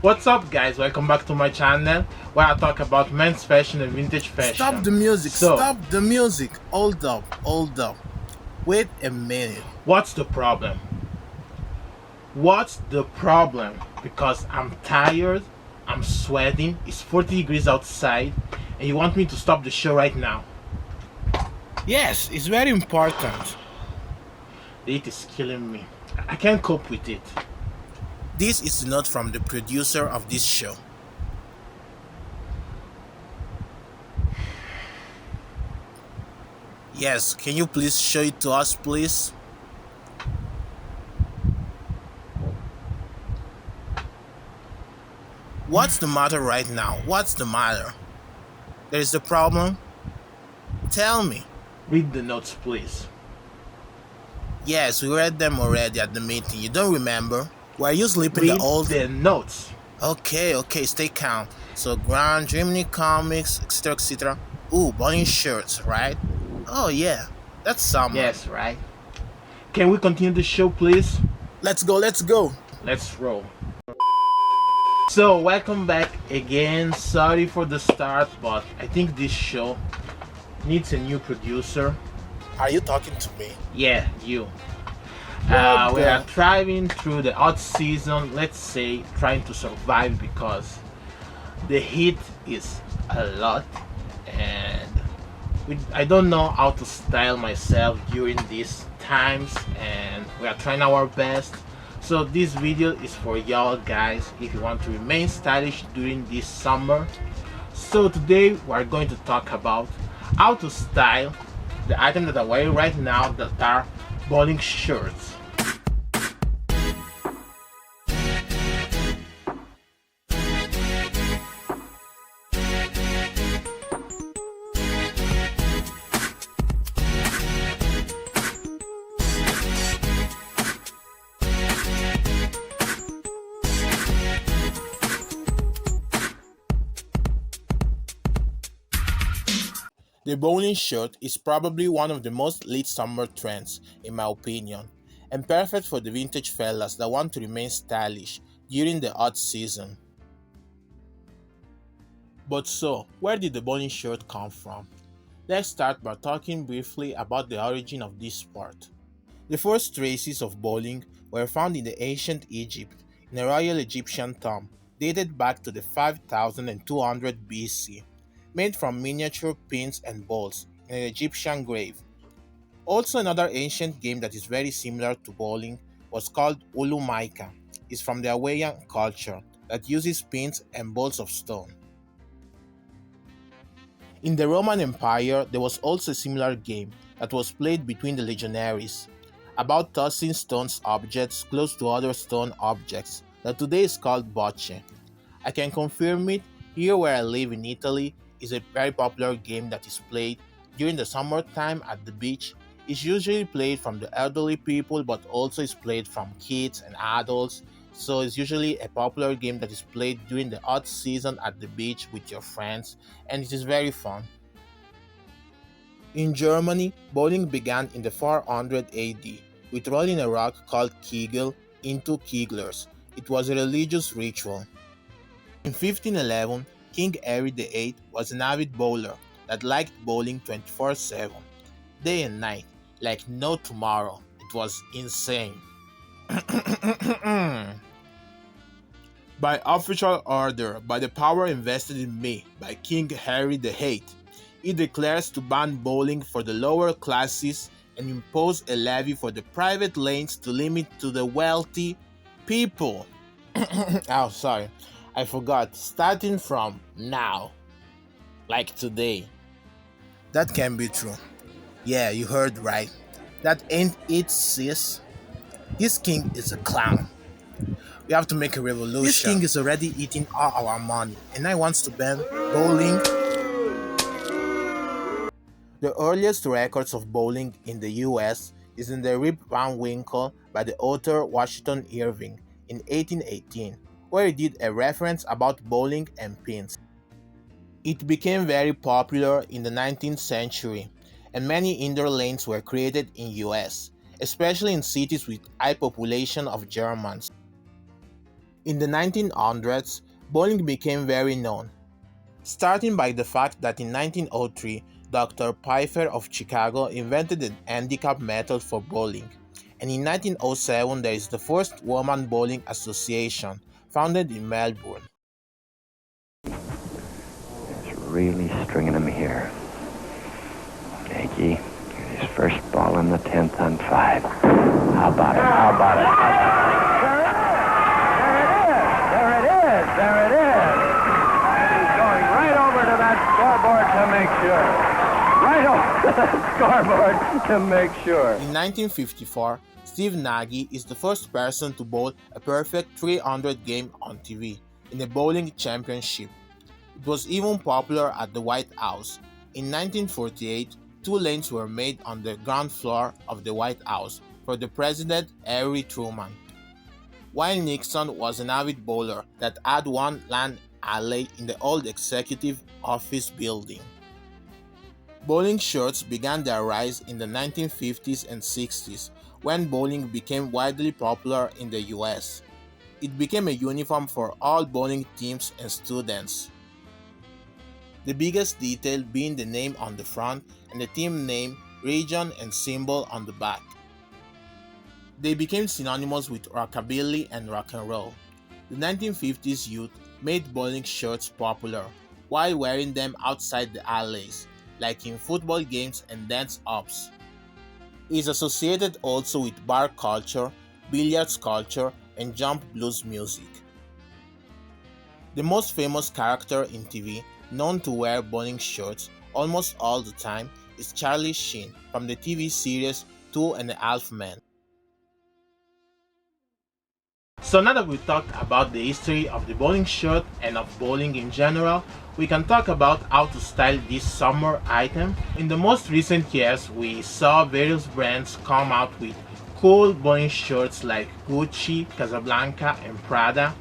What's up, guys? Welcome back to my channel where I talk about men's fashion and vintage fashion. Stop the music, So, stop the music. Hold up. Wait a minute. what's the problem? What's the problem? Because I'm tired, I'm sweating, it's 40 degrees outside, and you want me to stop the show right now. Yes, it's very important. The heat is killing me. I can't cope with it. This is a note from the producer of this show. Yes, can you please show it to us, please? What's the matter right now? What's the matter? There is a problem? Tell me. Read the notes, please. Yes, we read them already at the meeting. You don't remember? Were you sleeping Read the old... the notes. Okay, stay calm. So, Grand, Germany comics, etc. Ooh, bowling shirts, right? Oh, yeah, that's summer. Yes, right? Can we continue the show, please? Let's go. Let's roll. So, welcome back again. Sorry for the start, but I think this show needs a new producer. Are you talking to me? Yeah, you. What We the- are thriving through the hot season, let's say, trying to survive because the heat is a lot and I don't know how to style myself during these times, and we are trying our best. So this video is for y'all guys if you want to remain stylish during this summer. So today we are going to talk about how to style the item that I'm wearing right now, that are bowling shirts. The bowling shirt is probably one of the most late summer trends, in my opinion, and perfect for the vintage fellas that want to remain stylish during the hot season. But so, where did the bowling shirt come from? Let's start by talking briefly about the origin of this sport. The first traces of bowling were found in the ancient Egypt in a royal Egyptian tomb dated back to the 5200 BC, made from miniature pins and balls in an Egyptian grave. Also, another ancient game that is very similar to bowling was called Ulumaika. It's from the Hawaiian culture that uses pins and balls of stone. In the Roman Empire, there was also a similar game that was played between the legionaries about tossing stone objects close to other stone objects that today is called bocce. I can confirm it, here where I live in Italy is a very popular game that is played during the summertime at the beach. It's usually played from the elderly people, but also is played from kids and adults. So it's usually a popular game that is played during the hot season at the beach with your friends, and it is very fun. In Germany, bowling began in the 400 AD with rolling a rock called Kegel into keglers. It was a religious ritual. In 1511, King Henry VIII was an avid bowler that liked bowling 24/7, day and night, like no tomorrow. It was insane. By official order, by the power invested in me by King Henry VIII, he declares to ban bowling for the lower classes and impose a levy for the private lanes to limit to the wealthy people. Oh, sorry, I forgot. Starting from now, like today. That can be true. Yeah, you heard right. That ain't it, sis. This king is a clown. We have to make a revolution. This king is already eating all our money, and I wants to ban bowling. The earliest records of bowling in the US is in the Rip Van Winkle by the author Washington Irving in 1818, where he did a reference about bowling and pins. It became very popular in the 19th century, and many indoor lanes were created in US, especially in cities with high population of Germans. In the 1900s, bowling became very known, starting by the fact that in 1903, Dr. Pfeiffer of Chicago invented an handicap method for bowling, and in 1907 there is the first Woman Bowling Association, founded in Melbourne. It's really stringing him here. Yankee, here's his first ball on the 10th on 5. How about it? How about it? There it is! There it is! He's going right over to that scoreboard to make sure. Right over to that scoreboard to make sure. In 1954, Steve Nagy is the first person to bowl a perfect 300 game on TV in a bowling championship. It was even popular at the White House. In 1948, 2 lanes were made on the ground floor of the White House for the President Harry Truman. While Nixon was an avid bowler that had one lane alley in the old executive office building. Bowling shirts began their rise in the 1950s and 60s when bowling became widely popular in the US. It became a uniform for all bowling teams and students. The biggest detail being the name on the front and the team name, region, and symbol on the back. They became synonymous with rockabilly and rock and roll. The 1950s youth made bowling shirts popular while wearing them outside the alleys, like in football games and dance-offs. It is associated also with bar culture, billiards culture, and jump blues music. The most famous character in TV known to wear bowling shirts almost all the time is Charlie Sheen from the TV series 2.5 Men. So now that we've talked about the history of the bowling shirt and of bowling in general, we can talk about how to style this summer item. In the most recent years, we saw various brands come out with cool bowling shirts like Gucci, Casablanca, and Prada.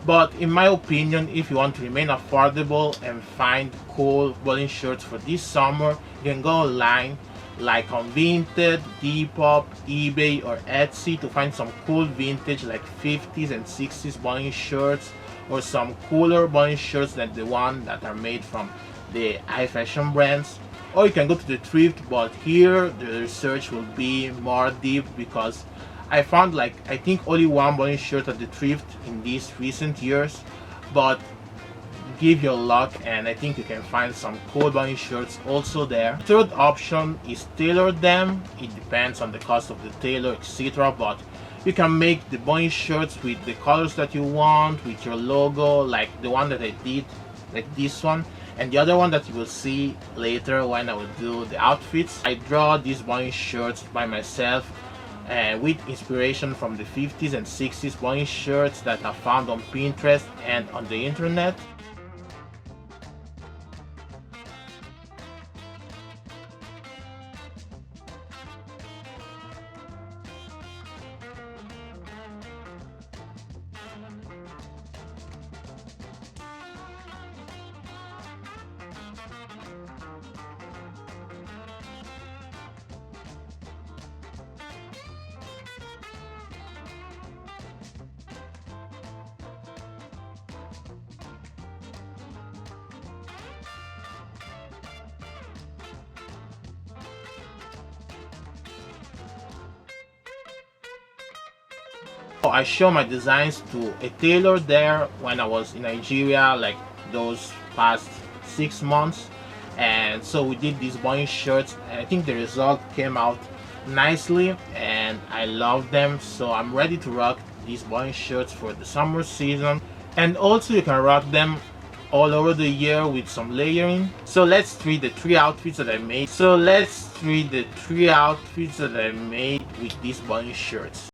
But in my opinion, if you want to remain affordable and find cool bowling shirts for this summer, you can go online like on Vinted, Depop, eBay, or Etsy to find some cool vintage like 50s and 60s bowling shirts, or some cooler bowling shirts than the one that are made from the high fashion brands. Or you can go to the thrift, but here the research will be more deep because I found I think only one bowling shirt at the thrift in these recent years, but give your luck and I think you can find some cool bowling shirts also there. Third option is tailor them. It depends on the cost of the tailor, etc. But you can make the bowling shirts with the colors that you want, with your logo, like the one that I did, like this one, and the other one that you will see later when I will do the outfits. I draw these bowling shirts by myself and with inspiration from the 50s and 60s bowling shirts that I found on Pinterest and on the internet. I show my designs to a tailor there when I was in Nigeria, like those past 6 months, and so we did these bowling shirts and I think the result came out nicely and I love them. So I'm ready to rock these bowling shirts for the summer season, and also you can rock them all over the year with some layering. So let's read the 3 outfits that I made. With these bowling shirts.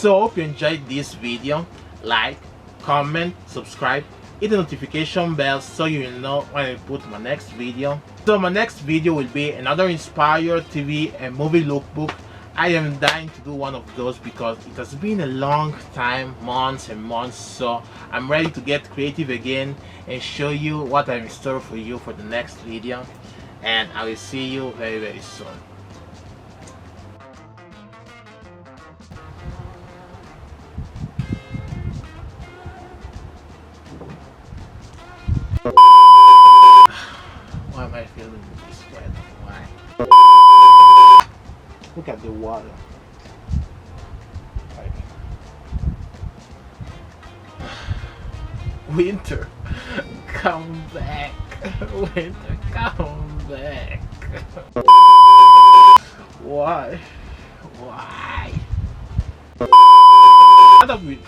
So hope you enjoyed this video. Like, comment, subscribe, hit the notification bell so you will know when I put my next video. So my next video will be another inspired TV and movie lookbook. I am dying to do one of those because it has been a long time, months and months, so I'm ready to get creative again and show you what I'm in store for you for the next video, and I will see you very, very soon. Why am I feeling this way? Why? Look at the water. Like, winter, come back. Winter, come back. Why? Why? I thought we